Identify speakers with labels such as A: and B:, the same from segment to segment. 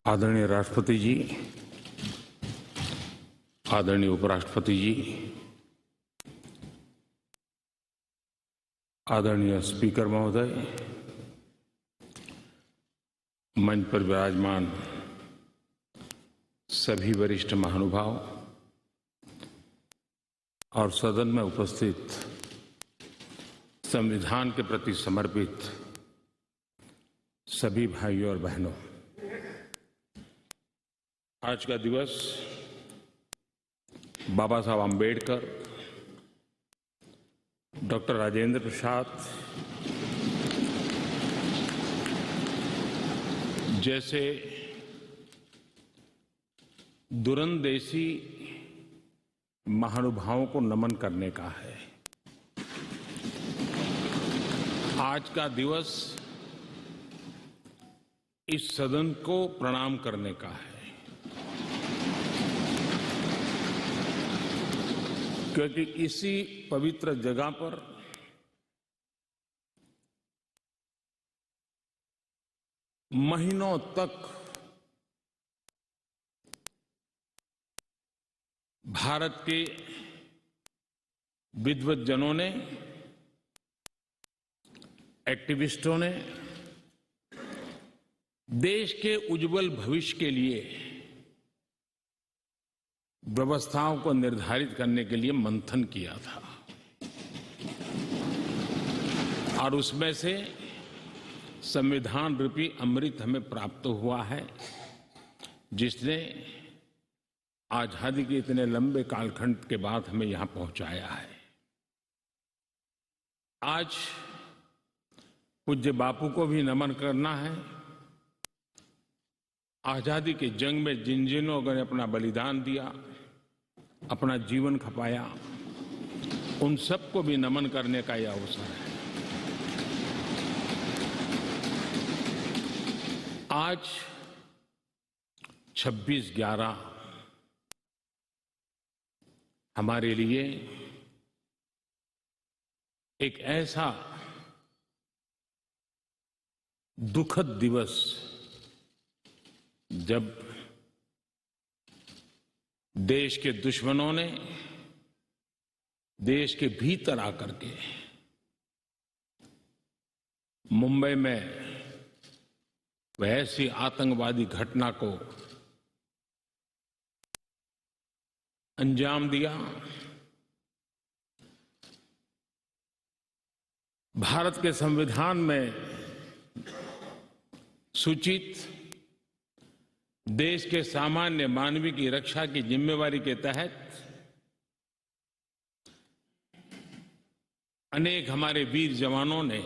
A: आदरणीय राष्ट्रपति जी, आदरणीय उपराष्ट्रपति जी, आदरणीय स्पीकर महोदय, मंच पर विराजमान सभी वरिष्ठ महानुभाव और सदन में उपस्थित संविधान के प्रति समर्पित सभी भाइयों और बहनों, आज का दिवस बाबा साहब आम्बेडकर, डॉक्टर राजेंद्र प्रसाद जैसे दूरंदेशी महानुभावों को नमन करने का है। आज का दिवस इस सदन को प्रणाम करने का है, क्योंकि इसी पवित्र जगह पर महीनों तक भारत के विद्वज्जनों ने, एक्टिविस्टों ने देश के उज्जवल भविष्य के लिए व्यवस्थाओं को निर्धारित करने के लिए मंथन किया था और उसमें से संविधान रूपी अमृत हमें प्राप्त हुआ है, जिसने आजादी के इतने लंबे कालखंड के बाद हमें यहां पहुंचाया है। आज पूज्य बापू को भी नमन करना है। आजादी के जंग में जिन जिन लोगों ने अपना बलिदान दिया, अपना जीवन खपाया, उन सबको भी नमन करने का यह अवसर है। आज 26/11 हमारे लिए एक ऐसा दुखद दिवस, जब देश के दुश्मनों ने देश के भीतर आकर के मुंबई में वह ऐसी आतंकवादी घटना को अंजाम दिया। भारत के संविधान में सूचित देश के सामान्य मानवीय की रक्षा की जिम्मेवारी के तहत अनेक हमारे वीर जवानों ने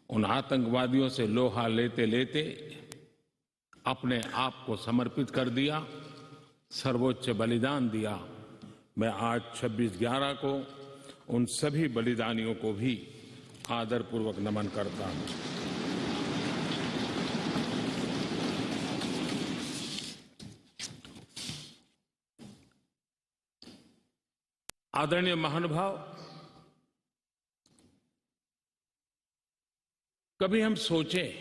A: उन आतंकवादियों से लोहा लेते लेते अपने आप को समर्पित कर दिया, सर्वोच्च बलिदान दिया। मैं आज 26/11 को उन सभी बलिदानियों को भी आदरपूर्वक नमन करता हूं। आदरणीय महानुभाव, कभी हम सोचें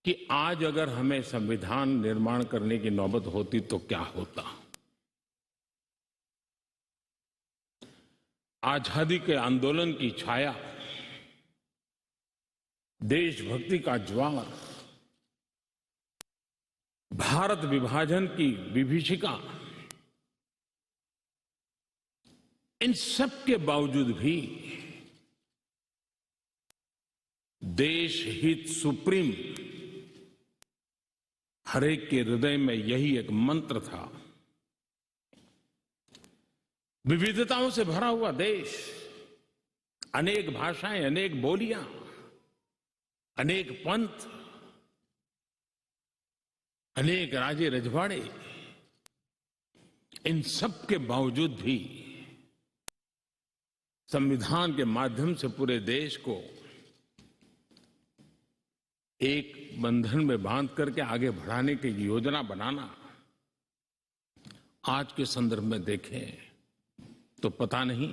A: कि आज अगर हमें संविधान निर्माण करने की नौबत होती तो क्या होता। आजादी के आंदोलन की छाया, देशभक्ति का ज्वार, भारत विभाजन की विभीषिका, इन सब के बावजूद भी देश हित सुप्रीम हरेक के हृदय में यही एक मंत्र था। विविधताओं से भरा हुआ देश, अनेक भाषाएं, अनेक बोलियां, अनेक पंथ, अनेक राजे रजवाड़े, इन सब के बावजूद भी संविधान के माध्यम से पूरे देश को एक बंधन में बांध करके आगे बढ़ाने की योजना बनाना, आज के संदर्भ में देखें तो पता नहीं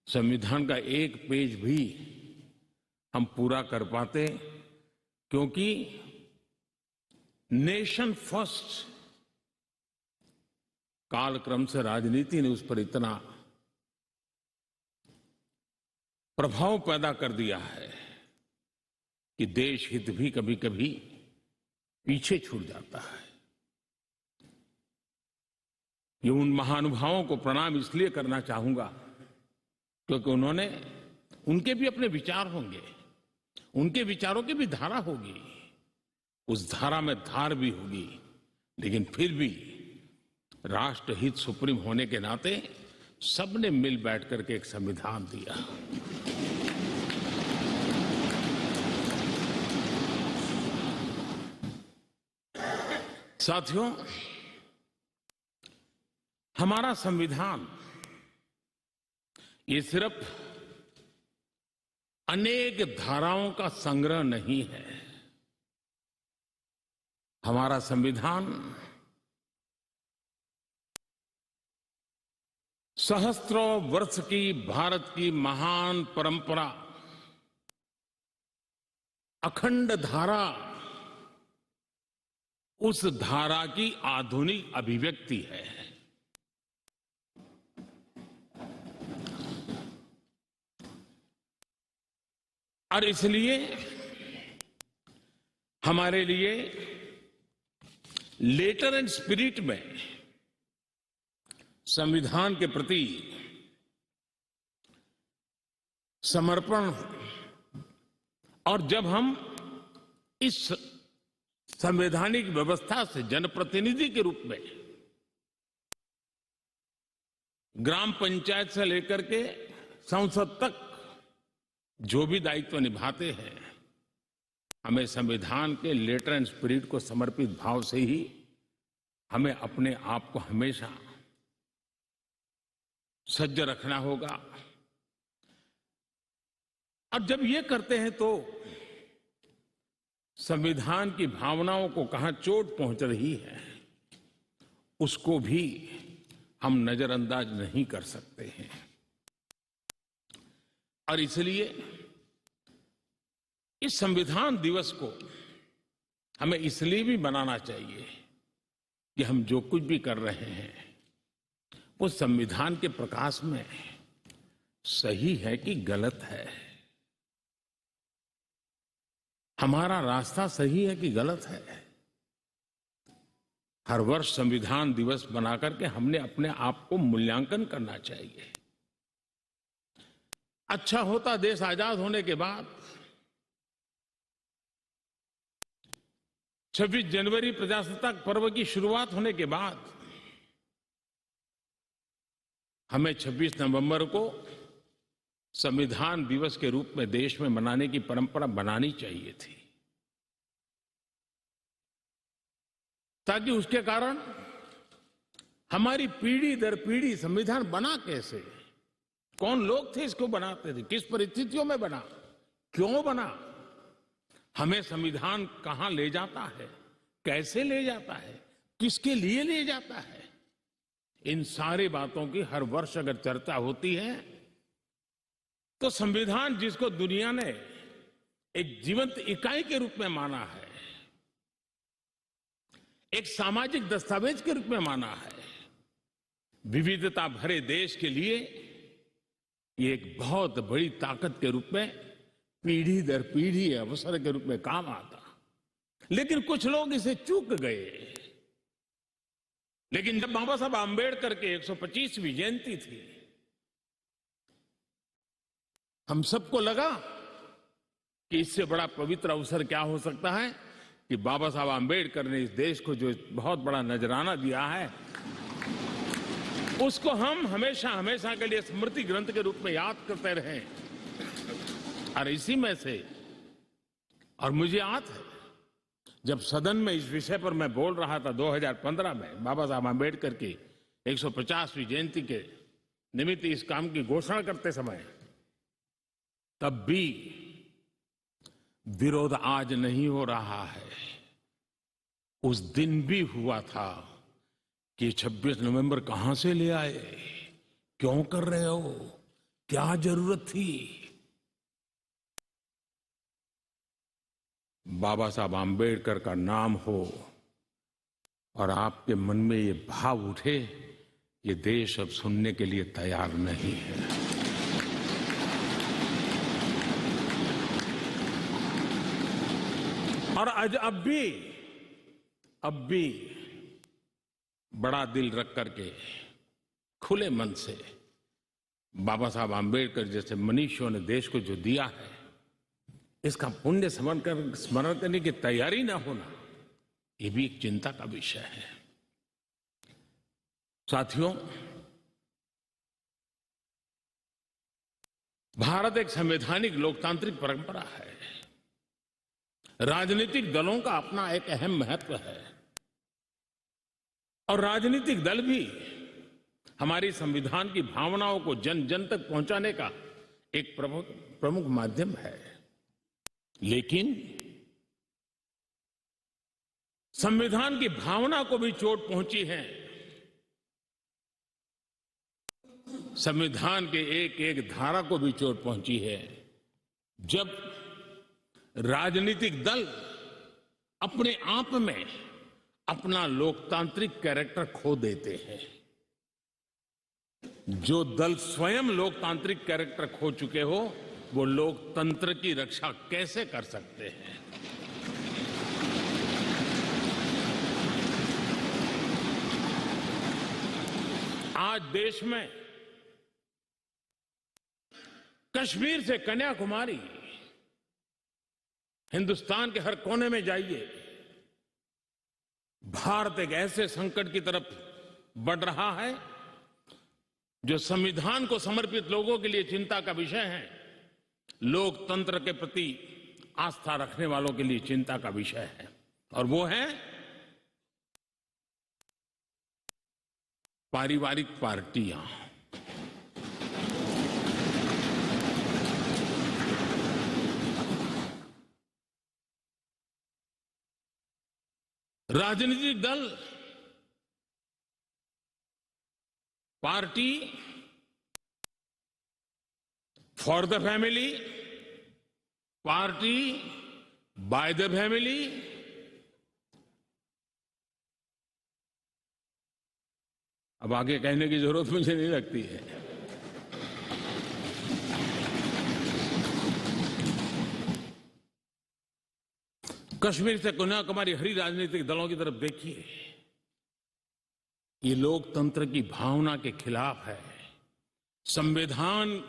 A: संविधान का एक पेज भी हम पूरा कर पाते क्योंकि नेशन फर्स्ट कालक्रम से राजनीति ने उस पर इतना प्रभाव पैदा कर दिया है कि देश हित भी कभी कभी पीछे छूट जाता है। ये उन महानुभावों को प्रणाम इसलिए करना चाहूंगा क्योंकि उनके भी अपने विचार होंगे, उनके विचारों की भी धारा होगी, उस धारा में धार भी होगी, लेकिन फिर भी राष्ट्रहित सुप्रीम होने के नाते सबने मिल बैठ करके एक संविधान दिया। साथियों, हमारा संविधान ये सिर्फ अनेक धाराओं का संग्रह नहीं है। हमारा संविधान सहस्त्रों वर्ष की भारत की महान परंपरा, अखंड धारा, उस धारा की आधुनिक अभिव्यक्ति है। और इसलिए हमारे लिए लेटर एंड स्पिरिट में संविधान के प्रति समर्पण, और जब हम इस संवैधानिक व्यवस्था से जनप्रतिनिधि के रूप में ग्राम पंचायत से लेकर के संसद तक जो भी दायित्व निभाते हैं, हमें संविधान के लेटर एंड स्पिरिट को समर्पित भाव से ही हमें अपने आप को हमेशा सज्ज रखना होगा। और जब ये करते हैं तो संविधान की भावनाओं को कहां चोट पहुंच रही है उसको भी हम नजरअंदाज नहीं कर सकते हैं। और इसलिए इस संविधान दिवस को हमें इसलिए भी मनाना चाहिए कि हम जो कुछ भी कर रहे हैं वो संविधान के प्रकाश में सही है कि गलत है, हमारा रास्ता सही है कि गलत है। हर वर्ष संविधान दिवस बनाकर के हमने अपने आप को मूल्यांकन करना चाहिए। अच्छा होता देश आजाद होने के बाद 26 जनवरी प्रजासत्ताक पर्व की शुरुआत होने के बाद हमें 26 नवंबर को संविधान दिवस के रूप में देश में मनाने की परंपरा बनानी चाहिए थी, ताकि उसके कारण हमारी पीढ़ी दर पीढ़ी संविधान बना कैसे, कौन लोग थे इसको बनाते थे, किस परिस्थितियों में बना, क्यों बना, हमें संविधान कहां ले जाता है, कैसे ले जाता है, किसके लिए ले जाता है, इन सारी बातों की हर वर्ष अगर चर्चा होती है तो संविधान जिसको दुनिया ने एक जीवंत इकाई के रूप में माना है, एक सामाजिक दस्तावेज के रूप में माना है, विविधता भरे देश के लिए ये एक बहुत बड़ी ताकत के रूप में पीढ़ी दर पीढ़ी अवसर के रूप में काम आता। लेकिन कुछ लोग इसे चूक गए। लेकिन जब बाबा साहब आंबेडकर के 125वीं जयंती थी, हम सबको लगा कि इससे बड़ा पवित्र अवसर क्या हो सकता है कि बाबा साहब आंबेडकर ने इस देश को जो बहुत बड़ा नजराना दिया है उसको हम हमेशा हमेशा के लिए स्मृति ग्रंथ के रूप में याद करते रहें। और इसी में से, और मुझे याद है जब सदन में इस विषय पर मैं बोल रहा था 2015 में बाबा साहब आंबेडकर की 150वीं जयंती के निमित्त इस काम की घोषणा करते समय, तब भी विरोध आज नहीं हो रहा है, उस दिन भी हुआ था कि 26 नवंबर कहां से ले आए, क्यों कर रहे हो, क्या जरूरत थी। बाबा साहब आम्बेडकर का नाम हो और आपके मन में ये भाव उठे, ये देश अब सुनने के लिए तैयार नहीं है। और आज अब भी बड़ा दिल रख करके खुले मन से बाबा साहब आम्बेडकर जैसे मनीषियों ने देश को जो दिया है, इसका पुण्य स्मरण करने की तैयारी ना होना, ये भी एक चिंता का विषय है। साथियों, भारत एक संवैधानिक लोकतांत्रिक परंपरा है। राजनीतिक दलों का अपना एक अहम महत्व है और राजनीतिक दल भी हमारी संविधान की भावनाओं को जन जन तक पहुंचाने का एक प्रमुख माध्यम है। लेकिन संविधान की भावना को भी चोट पहुंची है। संविधान के एक एक धारा को भी चोट पहुंची है जब राजनीतिक दल अपने आप में अपना लोकतांत्रिक कैरेक्टर खो देते हैं। जो दल स्वयं लोकतांत्रिक कैरेक्टर खो चुके हो, वो लोकतंत्र की रक्षा कैसे कर सकते हैं? आज देश में कश्मीर से कन्याकुमारी, हिंदुस्तान के हर कोने में जाइए, भारत एक ऐसे संकट की तरफ बढ़ रहा है जो संविधान को समर्पित लोगों के लिए चिंता का विषय है, लोकतंत्र के प्रति आस्था रखने वालों के लिए चिंता का विषय है, और वो है पारिवारिक पार्टियां। राजनीतिक दल, party for the family, party by the family, अब आगे कहने की जरूरत मुझे नहीं लगती है। कश्मीर से कन्याकुमारी हरी राजनीतिक दलों की तरफ देखिए, ये लोकतंत्र की भावना के खिलाफ है। संविधान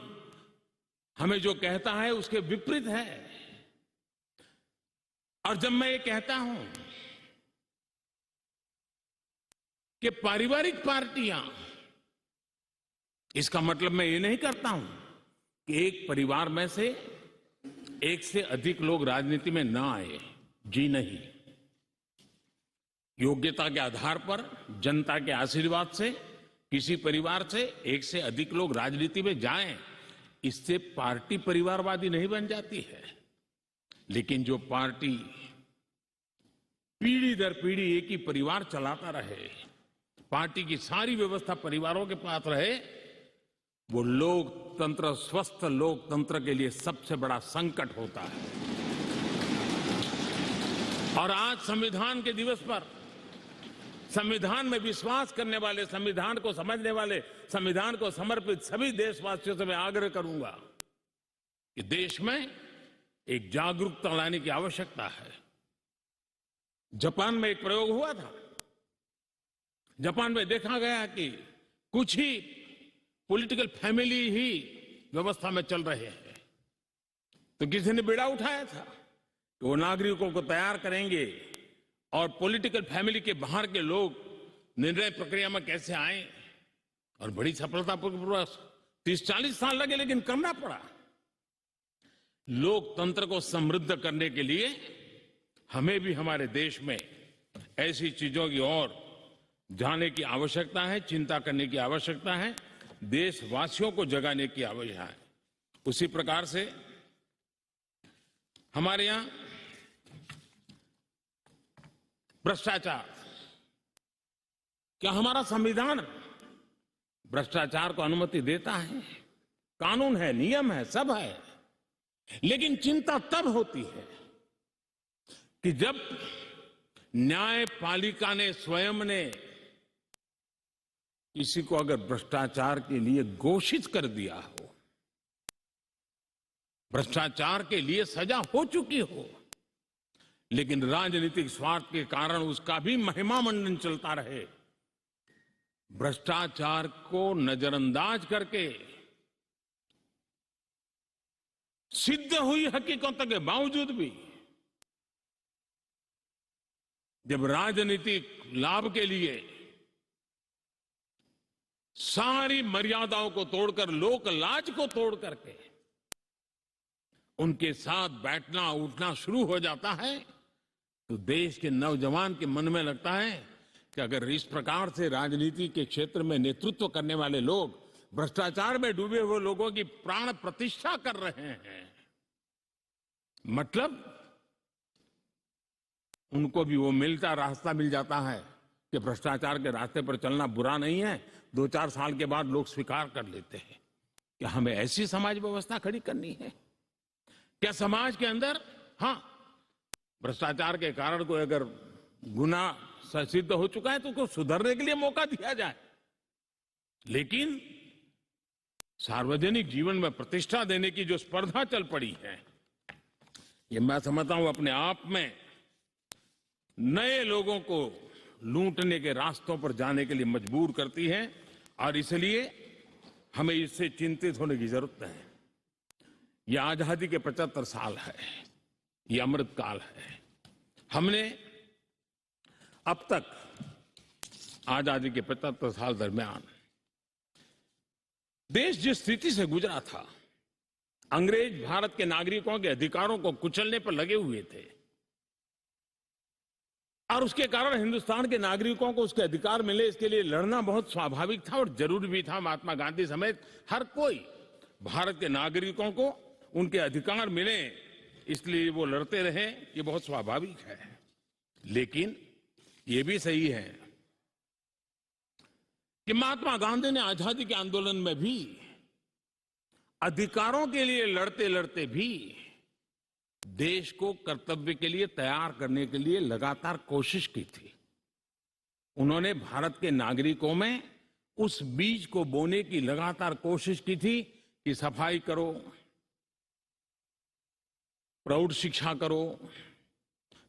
A: हमें जो कहता है उसके विपरीत है। और जब मैं ये कहता हूं कि पारिवारिक पार्टियां, इसका मतलब मैं ये नहीं करता हूं कि एक परिवार में से एक से अधिक लोग राजनीति में ना आए। जी नहीं, योग्यता के आधार पर, जनता के आशीर्वाद से किसी परिवार से एक से अधिक लोग राजनीति में जाएं, इससे पार्टी परिवारवादी नहीं बन जाती है। लेकिन जो पार्टी पीढ़ी दर पीढ़ी एक ही परिवार चलाता रहे, पार्टी की सारी व्यवस्था परिवारों के पास रहे, वो लोकतंत्र, स्वस्थ लोकतंत्र के लिए सबसे बड़ा संकट होता है। और आज संविधान के दिवस पर संविधान में विश्वास करने वाले, संविधान को समझने वाले, संविधान को समर्पित सभी देशवासियों से मैं आग्रह करूंगा कि देश में एक जागरूकता लाने की आवश्यकता है। जापान में एक प्रयोग हुआ था। जापान में देखा गया कि कुछ ही पॉलिटिकल फैमिली ही व्यवस्था में चल रहे हैं, तो किसी ने बीड़ा उठाया था कि वो नागरिकों को तैयार करेंगे और पॉलिटिकल फैमिली के बाहर के लोग निर्णय प्रक्रिया में कैसे आए, और बड़ी सफलतापूर्वक 30-40 साल लगे, लेकिन करना पड़ा। लोकतंत्र को समृद्ध करने के लिए हमें भी हमारे देश में ऐसी चीजों की ओर जाने की आवश्यकता है, चिंता करने की आवश्यकता है, देशवासियों को जगाने की आवश्यकता है। उसी प्रकार से हमारे यहां भ्रष्टाचार, क्या हमारा संविधान भ्रष्टाचार को अनुमति देता है? कानून है, नियम है, सब है, लेकिन चिंता तब होती है कि जब न्यायपालिका ने स्वयं ने किसी को अगर भ्रष्टाचार के लिए घोषित कर दिया हो, भ्रष्टाचार के लिए सजा हो चुकी हो, लेकिन राजनीतिक स्वार्थ के कारण उसका भी महिमा मंडन चलता रहे, भ्रष्टाचार को नजरअंदाज करके सिद्ध हुई हकीकतों के बावजूद भी जब राजनीतिक लाभ के लिए सारी मर्यादाओं को तोड़कर, लोक लाज को तोड़ करके उनके साथ बैठना उठना शुरू हो जाता है, तो देश के नौजवान के मन में लगता है कि अगर इस प्रकार से राजनीति के क्षेत्र में नेतृत्व करने वाले लोग भ्रष्टाचार में डूबे हुए लोगों की प्राण प्रतिष्ठा कर रहे हैं, मतलब उनको भी वो रास्ता मिल जाता है कि भ्रष्टाचार के रास्ते पर चलना बुरा नहीं है। 2-4 साल के बाद लोग स्वीकार कर लेते हैं कि हमें ऐसी समाज व्यवस्था खड़ी करनी है। क्या समाज के अंदर, हां, भ्रष्टाचार के कारण कोई अगर गुना सिद्ध हो चुका है तो उसको सुधरने के लिए मौका दिया जाए, लेकिन सार्वजनिक जीवन में प्रतिष्ठा देने की जो स्पर्धा चल पड़ी है, ये मैं समझता हूं अपने आप में नए लोगों को लूटने के रास्तों पर जाने के लिए मजबूर करती है, और इसलिए हमें इससे चिंतित होने की जरूरत है। यह आजादी के 75 साल है, यह अमृत काल है। हमने अब तक आजादी के 75 साल दरमियान देश जिस स्थिति से गुजरा था, अंग्रेज भारत के नागरिकों के अधिकारों को कुचलने पर लगे हुए थे, और उसके कारण हिंदुस्तान के नागरिकों को उसके अधिकार मिले, इसके लिए लड़ना बहुत स्वाभाविक था और जरूरी भी था। महात्मा गांधी समेत हर कोई भारत के नागरिकों को उनके अधिकार मिले, इसलिए वो लड़ते रहे, ये बहुत स्वाभाविक है। लेकिन ये भी सही है कि महात्मा गांधी ने आजादी के आंदोलन में भी अधिकारों के लिए लड़ते लड़ते भी देश को कर्तव्य के लिए तैयार करने के लिए लगातार कोशिश की थी। उन्होंने भारत के नागरिकों में उस बीज को बोने की लगातार कोशिश की थी कि सफाई करो, प्रौढ़ शिक्षा करो,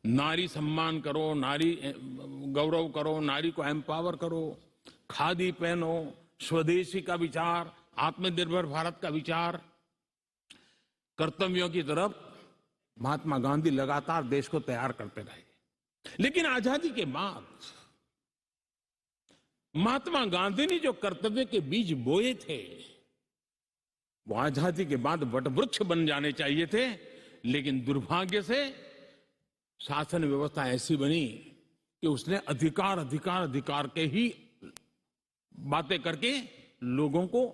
A: नारी सम्मान करो, नारी गौरव करो, नारी को एम्पावर करो, खादी पहनो, स्वदेशी का विचार, आत्मनिर्भर भारत का विचार, कर्तव्यों की तरफ महात्मा गांधी लगातार देश को तैयार करते रहे। लेकिन आजादी के बाद महात्मा गांधी ने जो कर्तव्य के बीज बोए थे, वो आजादी के बाद वटवृक्ष बन जाने चाहिए थे, लेकिन दुर्भाग्य से शासन व्यवस्था ऐसी बनी कि उसने अधिकार अधिकार अधिकार के ही बातें करके लोगों को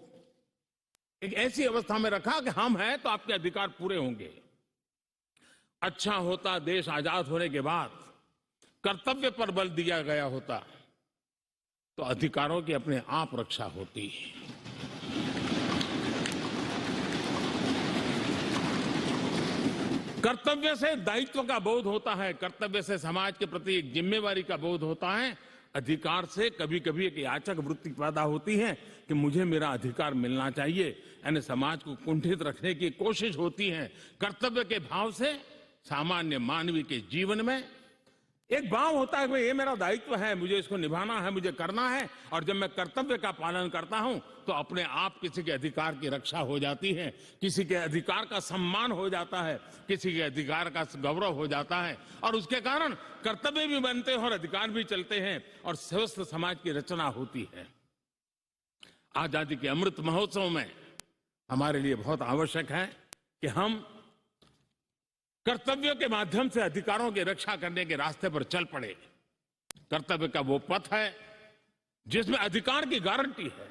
A: एक ऐसी अवस्था में रखा कि हम हैं तो आपके अधिकार पूरे होंगे। अच्छा होता देश आजाद होने के बाद कर्तव्य पर बल दिया गया होता तो अधिकारों की अपने आप रक्षा होती। कर्तव्य से दायित्व का बोध होता है, कर्तव्य से समाज के प्रति एक जिम्मेवारी का बोध होता है। अधिकार से कभी कभी एक याचक वृत्ति पैदा होती है कि मुझे मेरा अधिकार मिलना चाहिए, यानी समाज को कुंठित रखने की कोशिश होती है। कर्तव्य के भाव से सामान्य मानवीय के जीवन में एक भाव होता है कि ये मेरा दायित्व है, मुझे इसको निभाना है, मुझे करना है, और जब मैं कर्तव्य का पालन करता हूं तो अपने आप किसी के अधिकार की रक्षा हो जाती है, किसी के अधिकार का सम्मान हो जाता है, किसी के अधिकार का गौरव हो जाता है, और उसके कारण कर्तव्य भी बनते हैं और अधिकार भी चलते हैं और स्वस्थ समाज की रचना होती है। आजादी के अमृत महोत्सव में हमारे लिए बहुत आवश्यक है कि हम कर्तव्यों के माध्यम से अधिकारों की रक्षा करने के रास्ते पर चल पड़े। कर्तव्य का वो पथ है जिसमें अधिकार की गारंटी है।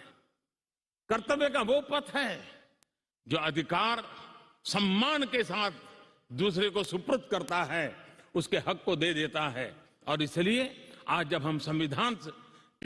A: कर्तव्य का वो पथ है जो अधिकार सम्मान के साथ दूसरे को सुपुर्द करता है, उसके हक को दे देता है। और इसलिए आज जब हम संविधान